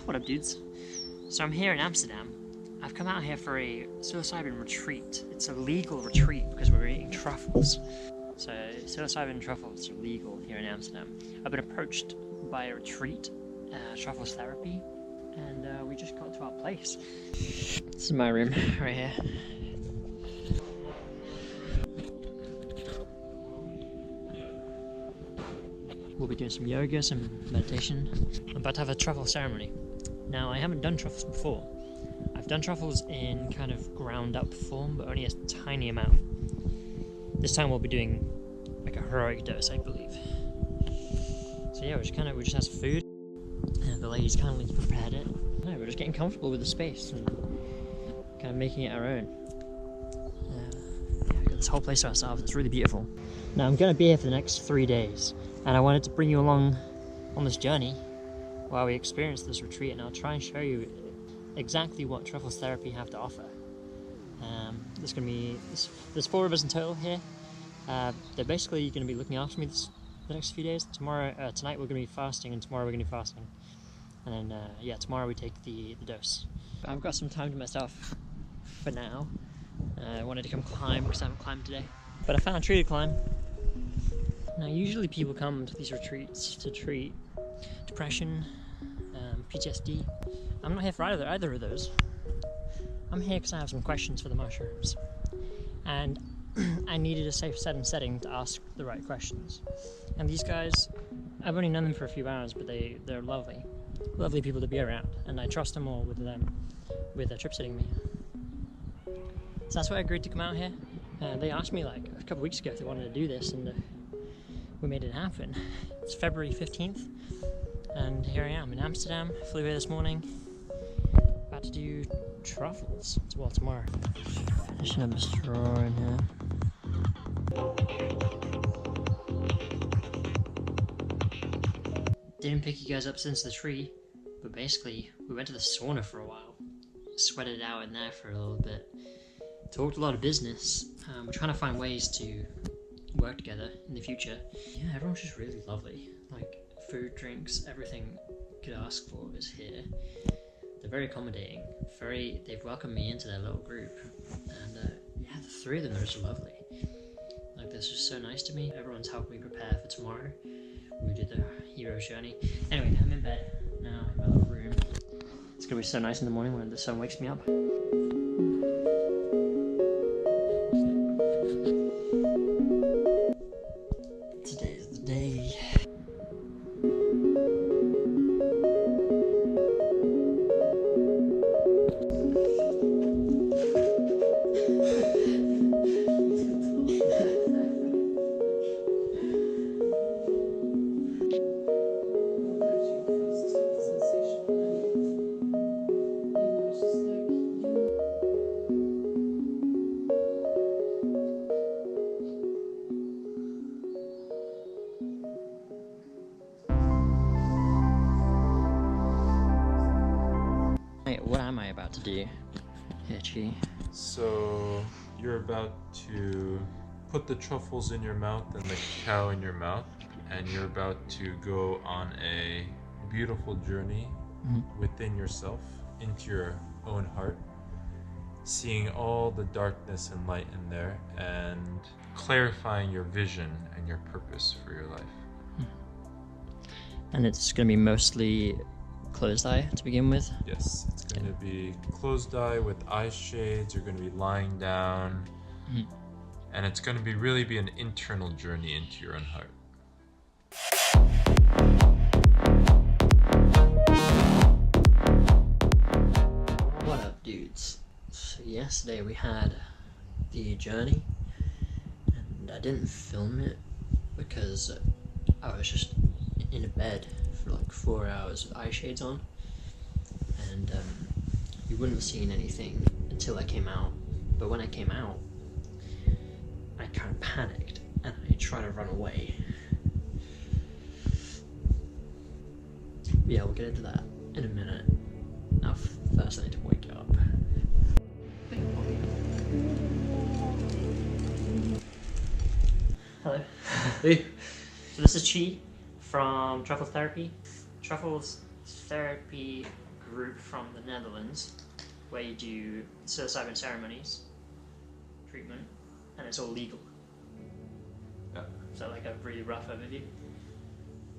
What up, dudes? So I'm here in Amsterdam. I've come out here for a psilocybin retreat. It's a legal retreat because we're eating truffles. So psilocybin truffles are legal here in Amsterdam. I've been approached by a retreat, truffles therapy, and we just got to our place. This is my room right here. We'll be doing some yoga, some meditation. I'm about to have a truffle ceremony. Now, I haven't done truffles before. I've done truffles in kind of ground up form, but only a tiny amount. This time we'll be doing like a heroic dose, I believe. So yeah, we just had some food, and the ladies kindly prepared it. No, we're just getting comfortable with the space and kind of making it our own. Yeah, we've got this whole place to ourselves. It's really beautiful. Now, I'm going to be here for the next 3 days, and I wanted to bring you along on this journey while we experience this retreat, and I'll try and show you exactly what truffles therapy have to offer. There's 4 of us in total here. They're basically going to be looking after me the next few days. Tonight we're going to be fasting, and tomorrow we're going to be fasting. And then, tomorrow we take the dose. I've got some time to myself for now. I wanted to come climb because I haven't climbed today. But I found a tree to climb. Now, usually people come to these retreats to treat depression, PTSD. I'm not here for either of those. I'm here because I have some questions for the mushrooms. And I needed a safe setting to ask the right questions. And these guys, I've only known them for a few hours, but they're lovely. Lovely people to be around. And I trust them all with trip sitting me. So that's why I agreed to come out here. They asked me like a couple weeks ago if they wanted to do this, and we made it happen. It's February 15th, and here I am in Amsterdam. Flew here this morning. About to do truffles. Well, tomorrow. Finishing up a straw in here. Didn't pick you guys up since the tree, but basically we went to the sauna for a while. Sweated it out in there for a little bit. Talked a lot of business. We're trying to find ways to work together in the future. Yeah, everyone's just really lovely. Like, food, drinks, everything you could ask for is here. They're very accommodating. They've welcomed me into their little group. And the 3 of them are just lovely. Like, they're just so nice to me. Everyone's helped me prepare for tomorrow. We did the hero's journey. Anyway, I'm in bed now in my little room. It's gonna be so nice in the morning when the sun wakes me up. Today's the day. What am I about to do, Hitchy? So you're about to put the truffles in your mouth and the cacao in your mouth, and you're about to go on a beautiful journey within yourself, into your own heart, seeing all the darkness and light in there, and clarifying your vision and your purpose for your life. And it's going to be mostly closed eye to begin with? Yes, it's going to be closed eye with eye shades. You're going to be lying down, and it's going to be an internal journey into your own heart. What up, dudes? So yesterday we had the journey, and I didn't film it because I was just in a bed for like 4 hours with eye shades on, and you wouldn't have seen anything until I came out. But when I came out, I kind of panicked and I tried to run away. But yeah, we'll get into that in a minute. Now first I need to wake up. Hello. Hey. So this is Chi from Truffles Therapy. Truffles Therapy group from the Netherlands where you do psilocybin ceremonies, treatment, and it's all legal. Yeah. Is that like a really rough overview?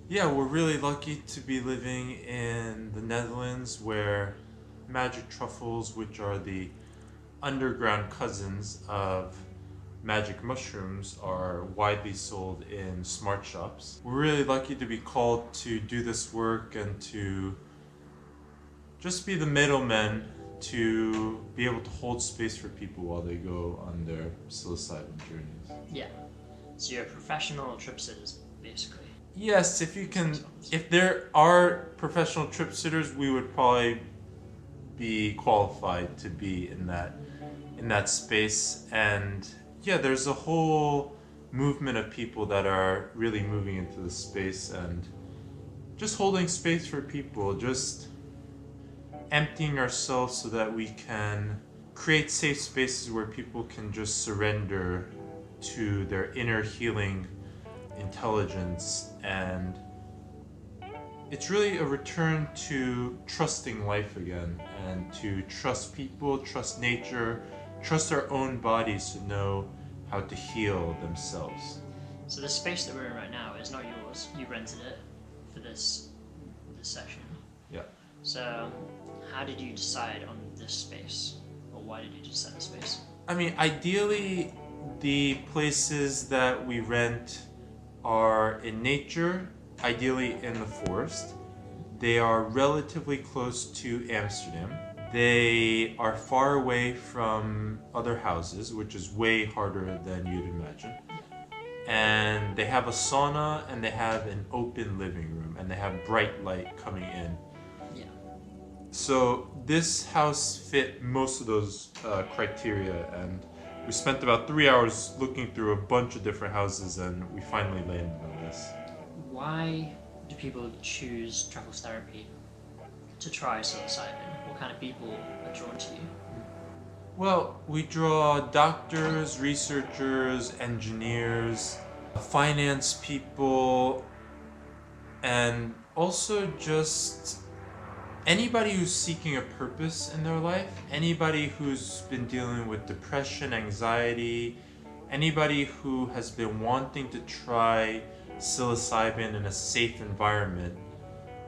Yeah, we're really lucky to be living in the Netherlands where magic truffles, which are the underground cousins of magic mushrooms, are widely sold in smart shops. We're really lucky to be called to do this work and to just be the middlemen to be able to hold space for people while they go on their psilocybin journeys. Yeah. So you're a professional trip sitters, basically. Yes, if there are professional trip sitters, we would probably be qualified to be in that space. And yeah, there's a whole movement of people that are really moving into the space and just holding space for people, just emptying ourselves so that we can create safe spaces where people can just surrender to their inner healing intelligence. And it's really a return to trusting life again, and to trust people, trust nature, trust our own bodies to know how to heal themselves. So the space that we're in right now is not yours. You rented it for this session. Yeah. So how did you decide on this space? Or why did you decide the space? I mean, ideally, the places that we rent are in nature, ideally in the forest. They are relatively close to Amsterdam. They are far away from other houses, which is way harder than you'd imagine. And they have a sauna, and they have an open living room, and they have bright light coming in. Yeah. So this house fit most of those criteria, and we spent about 3 hours looking through a bunch of different houses, and we finally landed on this. Why do people choose truffles therapy to try psilocybin? What kind of people are drawn to you? Well, we draw doctors, researchers, engineers, finance people, and also just anybody who's seeking a purpose in their life, anybody who's been dealing with depression, anxiety, anybody who has been wanting to try psilocybin in a safe environment,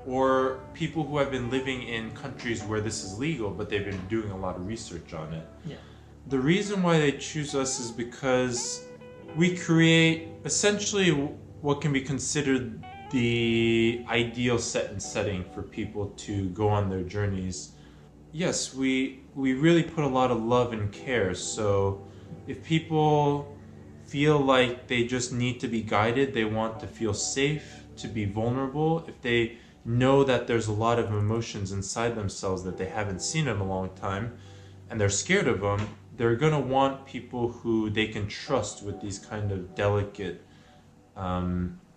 or people who have been living in countries where this is legal but they've been doing a lot of research on it. Yeah. The reason why they choose us is because we create essentially what can be considered the ideal set and setting for people to go on their journeys. Yes, we really put a lot of love and care. So if people feel like they just need to be guided, they want to feel safe, to be vulnerable, if they know that there's a lot of emotions inside themselves that they haven't seen in a long time and they're scared of them, they're going to want people who they can trust with these kind of delicate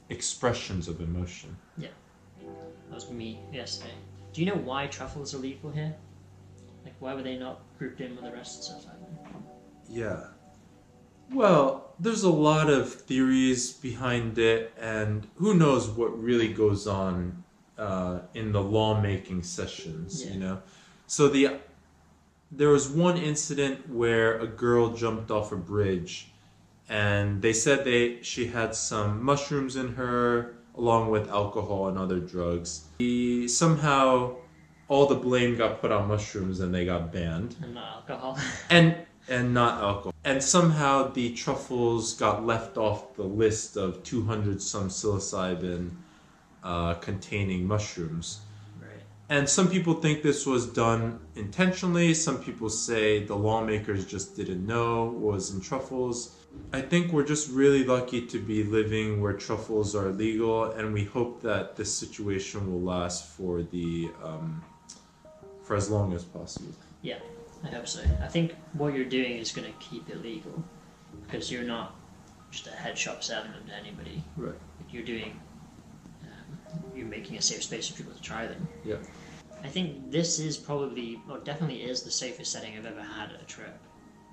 expressions of emotion. Yeah. That was me yesterday. Do you know why truffles are legal here? Like, why were they not grouped in with the rest of psilocybin? Yeah. Well, there's a lot of theories behind it, and who knows what really goes on in the lawmaking sessions, Yeah. you know? So there was one incident where a girl jumped off a bridge, and they said she had some mushrooms in her along with alcohol and other drugs. Somehow all the blame got put on mushrooms and they got banned. And not alcohol. And not alcohol. And somehow the truffles got left off the list of 200 some psilocybin containing mushrooms. Right. And some people think this was done intentionally. Some people say the lawmakers just didn't know what was in truffles. I think we're just really lucky to be living where truffles are legal, and we hope that this situation will last for as long as possible. Yeah, I hope so. I think what you're doing is going to keep it legal, because you're not just a head shop selling them to anybody. Right. You're doing, you're making a safe space for people to try them. Yeah. I think this is probably, or definitely is, the safest setting I've ever had at a trip.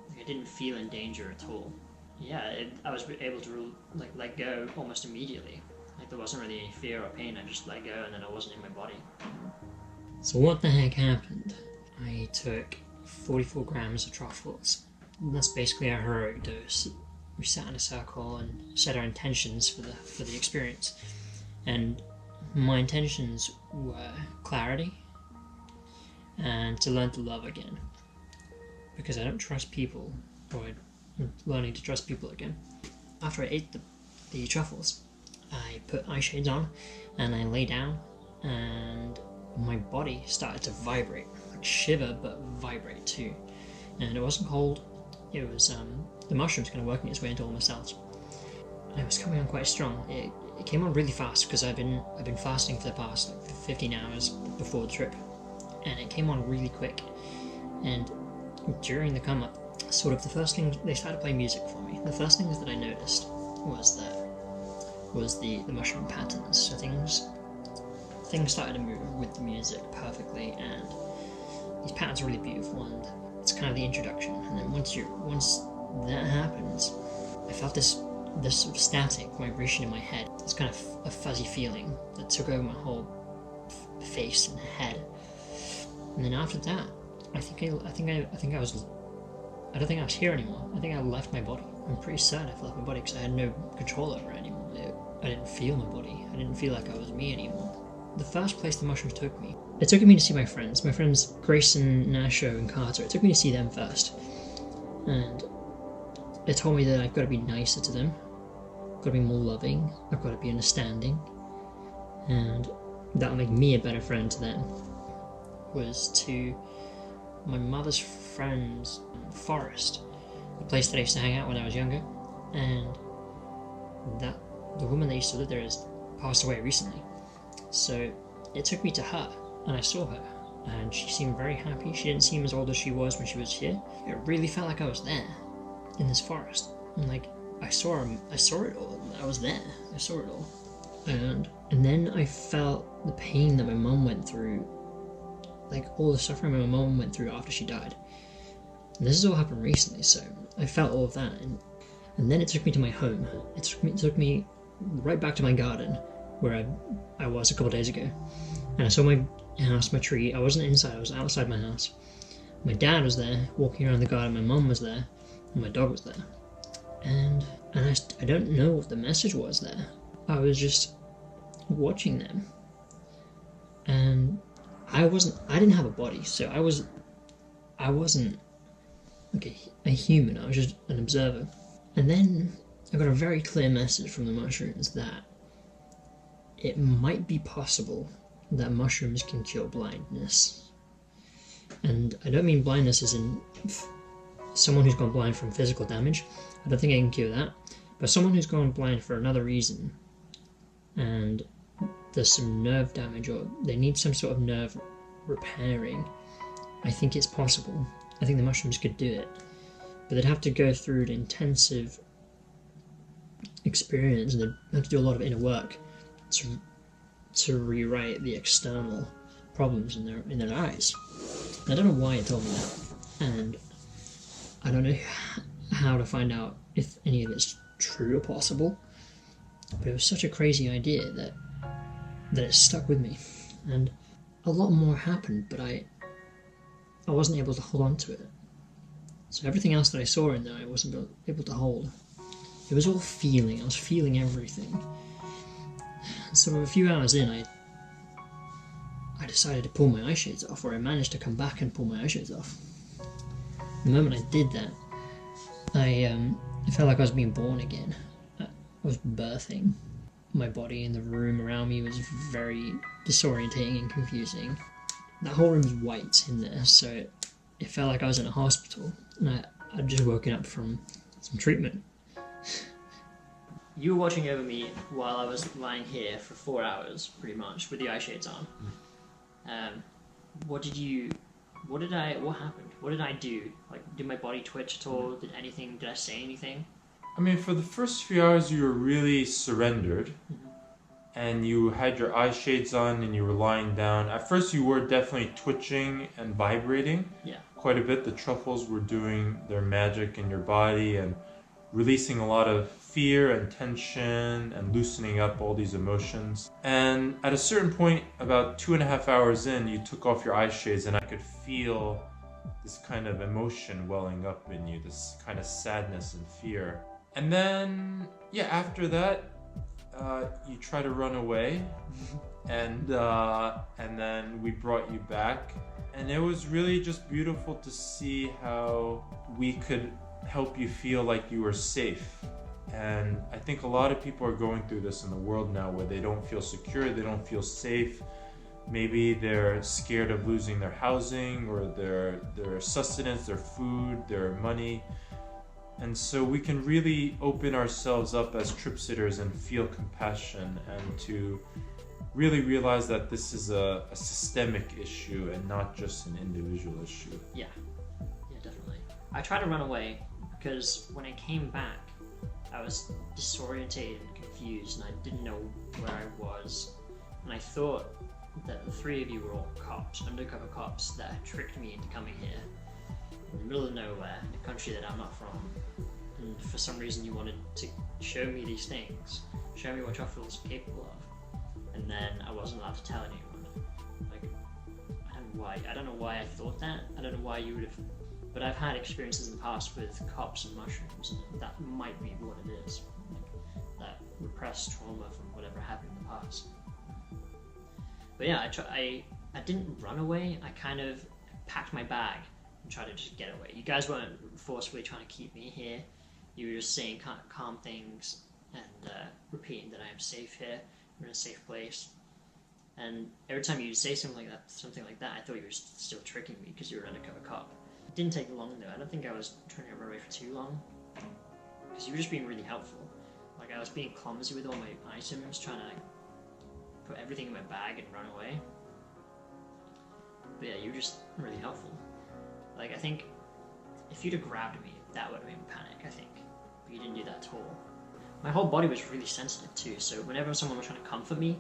Like, I didn't feel in danger at all. Yeah, I was able to let go almost immediately. Like, there wasn't really any fear or pain. I just let go, and then I wasn't in my body. So what the heck happened? I took 44 grams of truffles. That's basically our heroic dose. We sat in a circle and set our intentions for the experience. And my intentions were clarity and to learn to love again. Because I don't trust people, or I'm learning to trust people again. After I ate the truffles, I put eye shades on and I lay down, and my body started to vibrate, like shiver but vibrate too. And it wasn't cold, it was the mushrooms kind of working its way into all my cells. And it was coming on quite strong. It came on really fast because I've been fasting for the past like 15 hours before the trip, and it came on really quick. And during the come up, sort of the first thing they started playing music for me. The first things that I noticed was the mushroom patterns. So things started to move with the music perfectly, and these patterns are really beautiful, and it's kind of the introduction. And then once that happens, I felt this sort of static vibration in my head. It's kind of a fuzzy feeling that took over my whole face and head. And then after that, I don't think I was here anymore. I think I left my body. I'm pretty certain I left my body because I had no control over it anymore. I didn't feel my body. I didn't feel like I was me anymore. The first place the mushrooms took me, it took me to see my friends Grayson, Nasho, and Carter. It took me to see them first. And it told me that I've got to be nicer to them. I've got to be more loving. I've got to be understanding. And that'll make me a better friend to them. Was to my mother's friend's forest, the place that I used to hang out when I was younger, and that the woman that used to live there has passed away recently. So it took me to her, and I saw her, and she seemed very happy. She didn't seem as old as she was when she was here. It really felt like I was there, in this forest, and like I saw it all. I was there. I saw it all, and then I felt the pain that my mum went through. Like all the suffering my mum went through after she died. And this has all happened recently, so I felt all of that. And then it took me to my home. It took me right back to my garden, where I was a couple of days ago. And I saw my house, my tree. I wasn't inside, I was outside my house. My dad was there, walking around the garden. My mum was there, and my dog was there. And I don't know what the message was there. I was just watching them. And I didn't have a body, so I wasn't like a human, I was just an observer. And then I got a very clear message from the mushrooms that it might be possible that mushrooms can cure blindness. And I don't mean blindness as in someone who's gone blind from physical damage. I don't think I can cure that. But someone who's gone blind for another reason, and there's some nerve damage, or they need some sort of nerve repairing, I think it's possible. I think the mushrooms could do it. But they'd have to go through an intensive experience, and they'd have to do a lot of inner work to rewrite the external problems in their eyes. I don't know why it told me that, and I don't know how to find out if any of it's true or possible, but it was such a crazy idea that it stuck with me. And a lot more happened, but I wasn't able to hold on to it. So everything else that I saw in there, I wasn't able to hold. It was all feeling. I was feeling everything. And so a few hours in, I decided to pull my eye shades off, or I managed to come back and pull my eye shades off. The moment I did that, I felt like I was being born again. I was birthing. My body in the room around me was very disorientating and confusing. That whole room was white in there, so it felt like I was in a hospital, and I'd just woken up from some treatment. You were watching over me while I was lying here for 4 hours, pretty much, with the eye shades on. What happened? What did I do? Like, did my body twitch at all? Did I say anything? I mean, for the first few hours, you were really surrendered, and you had your eye shades on, and you were lying down. At first, you were definitely twitching and vibrating. Yeah. Quite a bit. The truffles were doing their magic in your body, and releasing a lot of fear and tension and loosening up all these emotions. And at a certain point, about 2.5 hours in, you took off your eye shades and I could feel this kind of emotion welling up in you, this kind of sadness and fear. And then, yeah, after that, you try to run away, and then we brought you back, and it was really just beautiful to see how we could help you feel like you were safe. And I think a lot of people are going through this in the world now, where they don't feel secure, they don't feel safe. Maybe they're scared of losing their housing or their sustenance, their food, their money. And so we can really open ourselves up as trip sitters and feel compassion, and to really realize that this is a systemic issue and not just an individual issue. Yeah, definitely. I tried to run away because when I came back, I was disorientated and confused, and I didn't know where I was. And I thought that the three of you were all cops, undercover cops, that had tricked me into coming here in the middle of nowhere, in a country that I'm not from. And for some reason you wanted to show me these things, show me what Truffle's capable of. And then I wasn't allowed to tell anyone. Like, I don't know why I thought that. I don't know why you would have, but I've had experiences in the past with cops and mushrooms, and that might be what it is. Like, that repressed trauma from whatever happened in the past. But yeah, I didn't run away. I kind of packed my bag and tried to just get away. You guys weren't forcefully trying to keep me here. You were just saying calm things and repeating that I am safe here. We're in a safe place. And every time you say something like that, I thought you were still tricking me because you were an undercover cop. It didn't take long though. I don't think I was trying to run away for too long, because you were just being really helpful. Like, I was being clumsy with all my items, trying to put everything in my bag and run away. But yeah, you were just really helpful. Like, I think if you'd have grabbed me, that would have made me panic, I think. But you didn't do that at all. My whole body was really sensitive too, so whenever someone was trying to comfort me,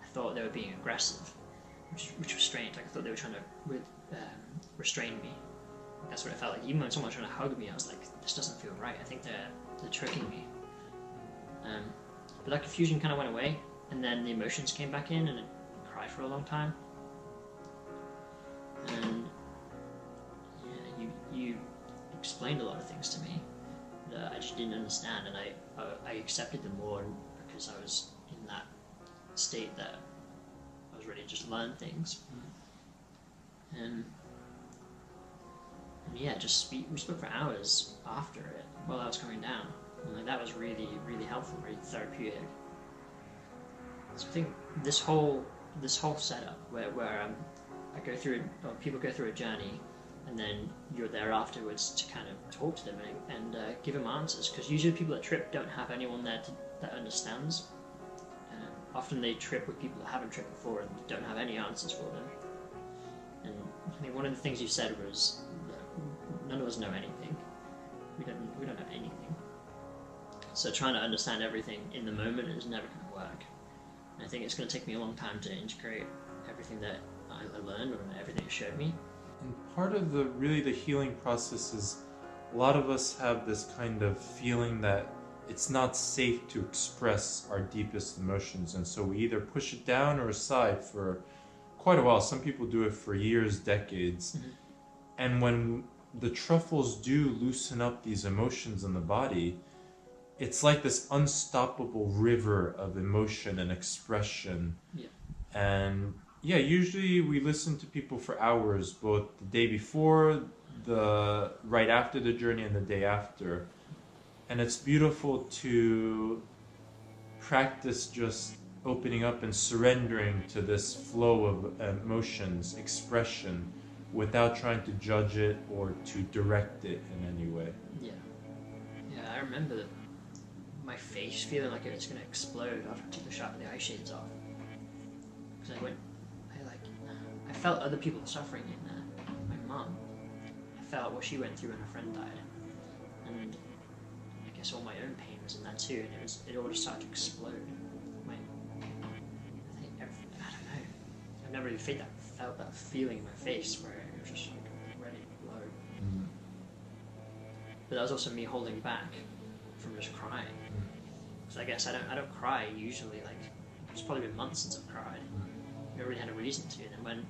I thought they were being aggressive, which was strange. Like, I thought they were trying to restrain me. That's what it felt like. Even when someone was trying to hug me, I was like, this doesn't feel right. I think they're tricking me. But that confusion kind of went away, and then the emotions came back in, and I cried for a long time. And yeah, you explained a lot of things to me that I just didn't understand, and I accepted them more because I was in that state that I was ready to just learn things. And yeah, we spoke for hours after it while I was coming down, and like, that was really, really helpful, really therapeutic. So I think this whole setup where I go through, or people go through a journey, and then you're there afterwards to kind of talk to them and give them answers, because usually people that trip don't have anyone there that understands. Often they trip with people that haven't tripped before and don't have any answers for them. And I think one of the things you said was that none of us know anything. We don't know anything. So trying to understand everything in the moment is never going to work. And I think it's going to take me a long time to integrate everything that I learned or everything it showed me. And part of the healing process is a lot of us have this kind of feeling that it's not safe to express our deepest emotions, and so we either push it down or aside for quite a while. Some people do it for years, decades. Mm-hmm. And when the truffles do loosen up these emotions in the body, it's like this unstoppable river of emotion and expression. Yeah. And yeah, usually we listen to people for hours, both the day before, right after the journey, and the day after. And it's beautiful to practice just opening up and surrendering to this flow of emotions, expression, without trying to judge it or to direct it in any way. Yeah, I remember my face feeling like it was going to explode after I took the shot with the eye shades off. Because I felt other people suffering in there. My mum, I felt what she went through when her friend died, and I guess all my own pain was in that too. And it all just started to explode. I don't know. I've never really felt that feeling in my face where it was just like ready to blow. Mm-hmm. But that was also me holding back from just crying. Because I guess I don't cry usually. Like, it's probably been months since I've cried. I never really had a reason to. And then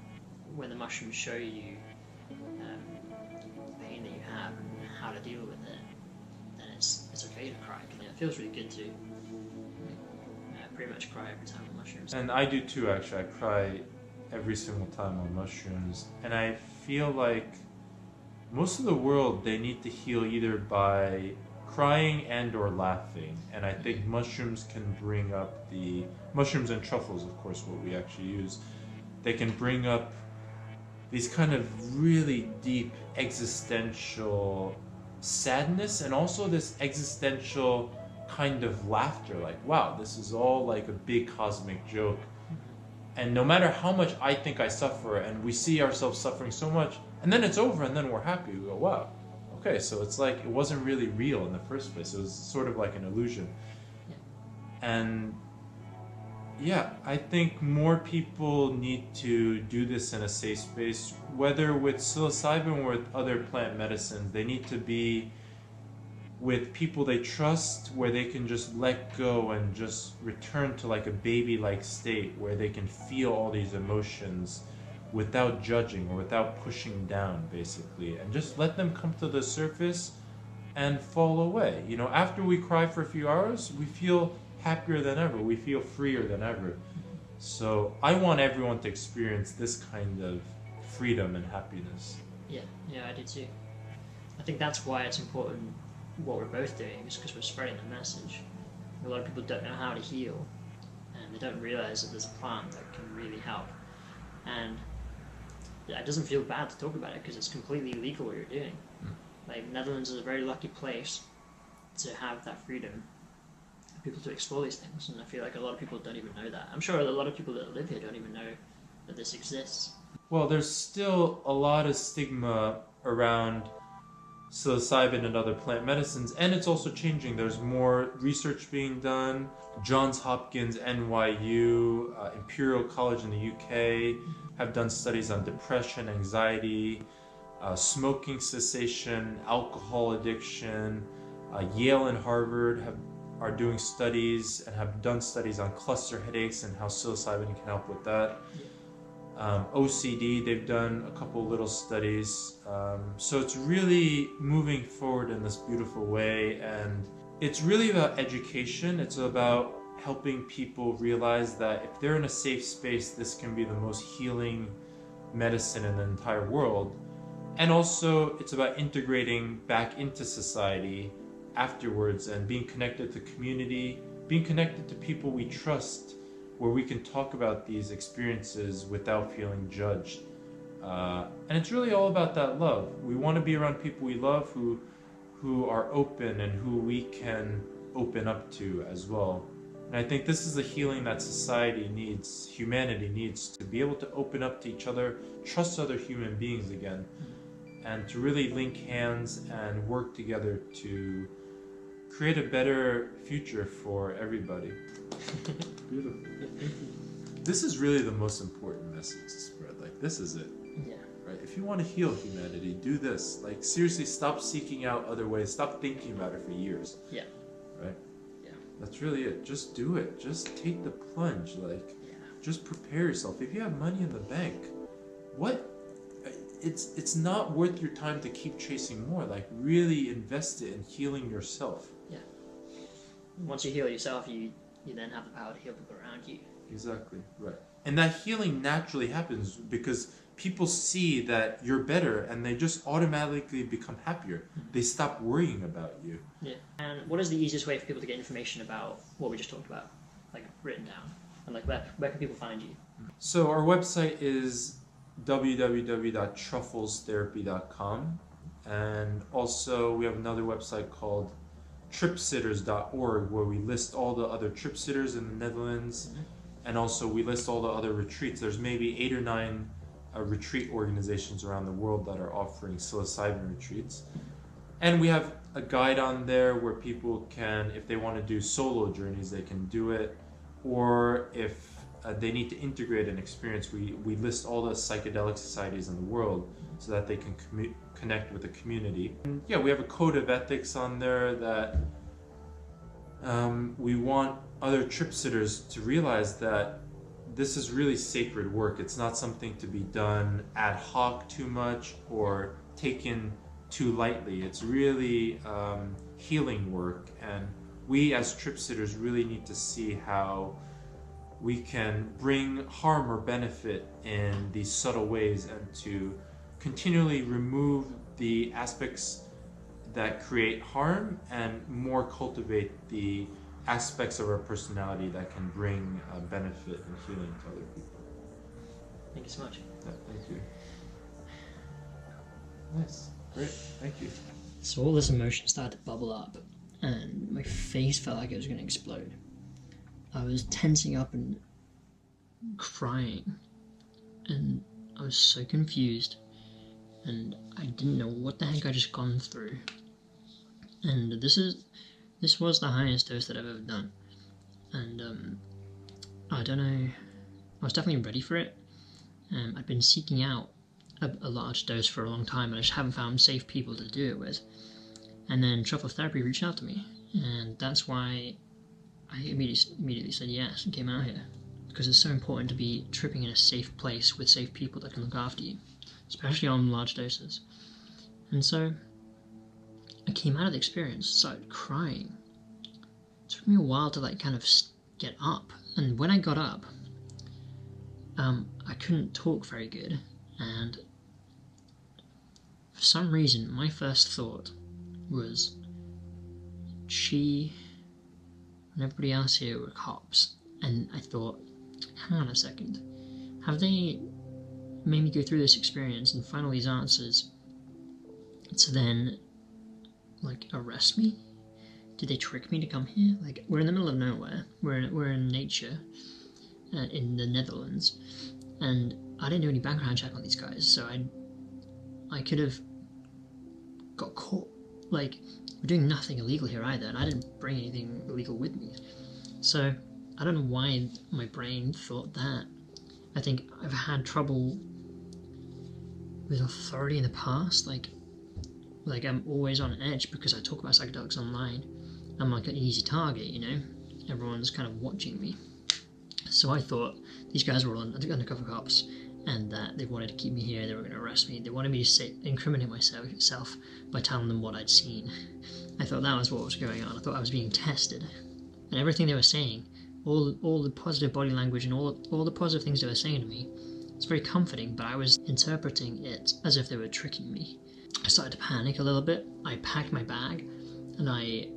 when the mushrooms show you the pain that you have and how to deal with it, then it's okay to cry. And it feels really good to pretty much cry every time on mushrooms. And I do too, actually. I cry every single time on mushrooms. And I feel like most of the world, they need to heal either by crying and or laughing. And I think mushrooms can bring up the... Mushrooms and truffles, of course, what we actually use. They can bring up these kind of really deep existential sadness and also this existential kind of laughter, like, wow, this is all like a big cosmic joke. And no matter how much I think I suffer, and we see ourselves suffering so much, and then it's over and then we're happy, we go, wow, okay, so it's like it wasn't really real in the first place. It was sort of like an illusion. And yeah, I think more people need to do this in a safe space, whether with psilocybin or with other plant medicines. They need to be with people they trust, where they can just let go and just return to like a baby-like state where they can feel all these emotions without judging or without pushing down, basically, and just let them come to the surface and fall away. You know, after we cry for a few hours, we feel happier than ever, we feel freer than ever. So I want everyone to experience this kind of freedom and happiness. Yeah, I do too. I think that's why it's important what we're both doing, is because we're spreading the message. A lot of people don't know how to heal, and they don't realize that there's a plant that can really help. And yeah, it doesn't feel bad to talk about it because it's completely legal what you're doing. Like, Netherlands is a very lucky place to have that freedom, people to explore these things, and I feel like a lot of people don't even know that. I'm sure a lot of people that live here don't even know that this exists. Well, there's still a lot of stigma around psilocybin and other plant medicines, and it's also changing. There's more research being done. Johns Hopkins, NYU, Imperial College in the UK have done studies on depression, anxiety, smoking cessation, alcohol addiction. Yale and Harvard are doing studies and have done studies on cluster headaches and how psilocybin can help with that. OCD, they've done a couple little studies. So it's really moving forward in this beautiful way, and it's really about education. It's about helping people realize that if they're in a safe space, this can be the most healing medicine in the entire world. And also it's about integrating back into society afterwards and being connected to community, being connected to people we trust, where we can talk about these experiences without feeling judged. And it's really all about that love. We want to be around people we love who are open and who we can open up to as well. And I think this is the healing that society needs, humanity needs, to be able to open up to each other, trust other human beings again, and to really link hands and work together to create a better future for everybody. Beautiful. This is really the most important message to spread. Like, this is it. Yeah. Right? If you want to heal humanity, do this. Like, seriously, stop seeking out other ways. Stop thinking about it for years. Yeah. Right? Yeah. That's really it. Just do it. Just take the plunge. Like, just prepare yourself. If you have money in the bank, what? It's not worth your time to keep chasing more. Like, really invest it in healing yourself. Yeah. Once you heal yourself, you then have the power to heal people around you. Exactly, right. And that healing naturally happens because people see that you're better and they just automatically become happier. They stop worrying about you. Yeah. And what is the easiest way for people to get information about what we just talked about, like written down? And like where can people find you? So our website is www.trufflestherapy.com, and also we have another website called tripsitters.org where we list all the other trip sitters in the Netherlands, and also we list all the other retreats. There's maybe 8 or 9 retreat organizations around the world that are offering psilocybin retreats, and we have a guide on there where people can, if they want to do solo journeys, they can do it, or if they need to integrate an experience, we list all the psychedelic societies in the world so that they can connect with the community. And yeah, we have a code of ethics on there that we want other trip sitters to realize that this is really sacred work. It's not something to be done ad hoc too much or taken too lightly. It's really healing work, and we as trip sitters really need to see how we can bring harm or benefit in these subtle ways, and to continually remove the aspects that create harm and more cultivate the aspects of our personality that can bring benefit and healing to other people. Thank you so much. Yeah, thank you. Nice. Great. Thank you. So all this emotion started to bubble up, and my face felt like it was going to explode. I was tensing up and crying, and I was so confused, and I didn't know what the heck I just gone through. And this was the highest dose that I've ever done, and I don't know, I was definitely ready for it. I'd been seeking out a large dose for a long time, and I just haven't found safe people to do it with. And then Truffle Therapy reached out to me, and that's why I immediately said yes and came out here, because it's so important to be tripping in a safe place with safe people that can look after you, especially on large doses. And so I came out of the experience, started crying. It took me a while to like kind of get up, and when I got up, I couldn't talk very good, and for some reason my first thought was she and everybody else here were cops, and I thought, hang on a second, have they made me go through this experience and find all these answers to then like arrest me? Did they trick me to come here? Like, we're in the middle of nowhere, we're in nature in the Netherlands, and I didn't do any background check on these guys, so I could have got caught. Like, we're doing nothing illegal here either, and I didn't bring anything illegal with me. So I don't know why my brain thought that. I think I've had trouble with authority in the past, like I'm always on edge because I talk about psychedelics online. I'm like an easy target, you know? Everyone's kind of watching me. So I thought these guys were all undercover cops, and that they wanted to keep me here, they were going to arrest me, they wanted me to incriminate myself by telling them what I'd seen. I thought that was what was going on. I thought I was being tested. And everything they were saying, all the positive body language and all the positive things they were saying to me, it's very comforting, but I was interpreting it as if they were tricking me. I started to panic a little bit. I packed my bag, and I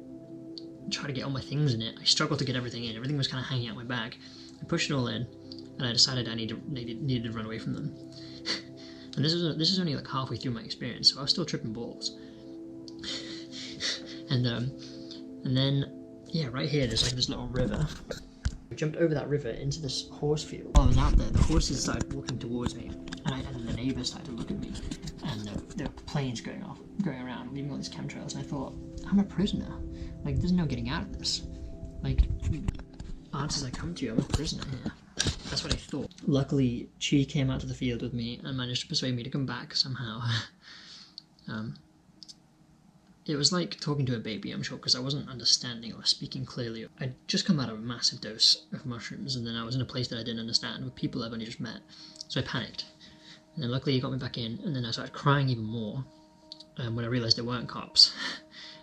tried to get all my things in it. I struggled to get everything in. Everything was kind of hanging out my bag. I pushed it all in, and I decided I needed to run away from them. And this is only like halfway through my experience, so I was still tripping balls. and then, yeah, right here there's like this little river. I jumped over that river into this horse field. While I was out there, the horses started walking towards me, and the neighbours started to look at me, and there were planes going around, leaving all these chemtrails, and I thought, I'm a prisoner. Like, there's no getting out of this. Like, answers I come to, I'm a prisoner here. That's what I thought. Luckily, Chi came out to the field with me and managed to persuade me to come back somehow. It was like talking to a baby, I'm sure, because I wasn't understanding or speaking clearly. I'd just come out of a massive dose of mushrooms, and then I was in a place that I didn't understand with people I've only just met. So I panicked. And then luckily he got me back in, and then I started crying even more when I realised they weren't cops.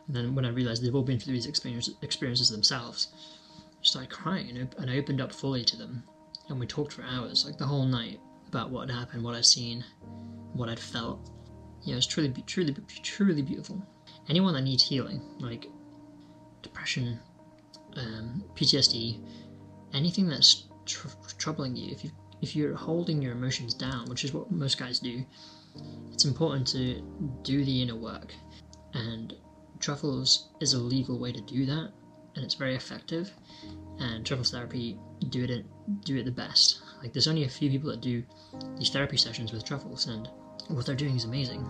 And then when I realised they've all been through these experiences themselves, I started crying, and I opened up fully to them. And we talked for hours, like the whole night, about what had happened, what I'd seen, what I'd felt. Yeah, it was truly beautiful. Anyone that needs healing, like depression, PTSD, anything that's troubling you, if you're holding your emotions down, which is what most guys do, it's important to do the inner work. And truffles is a legal way to do that, and it's very effective. And truffles therapy do it the best. Like, there's only a few people that do these therapy sessions with truffles, and what they're doing is amazing.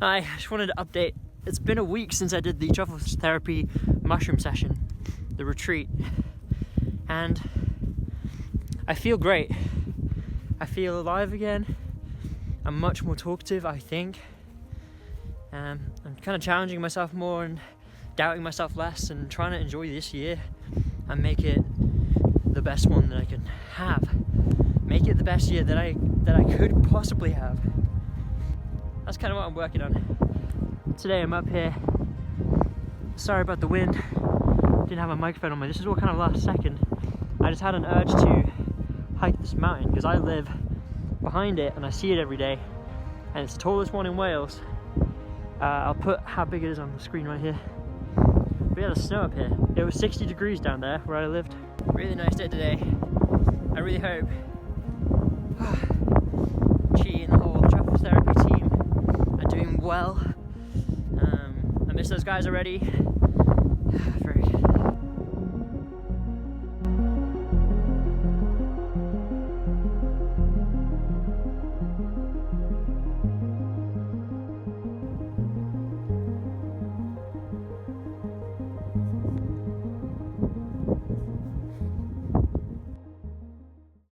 I just wanted to update. It's been a week since I did the truffles therapy mushroom session, the retreat, and I feel great. I feel alive again. I'm much more talkative, I think. I'm kind of challenging myself more and doubting myself less and trying to enjoy this year and make it the best one that I can have. Make it the best year that I could possibly have. That's kind of what I'm working on. Today I'm up here. Sorry about the wind. Didn't have a microphone on me. This is all kind of last second. I just had an urge to hike this mountain because I live behind it and I see it every day. And it's the tallest one in Wales. I'll put how big it is on the screen right here. We had a snow up here. It was 60 degrees down there where I lived. Really nice day today. I really hope Chi and the whole truffle therapy team are doing well. I miss those guys already. Very good.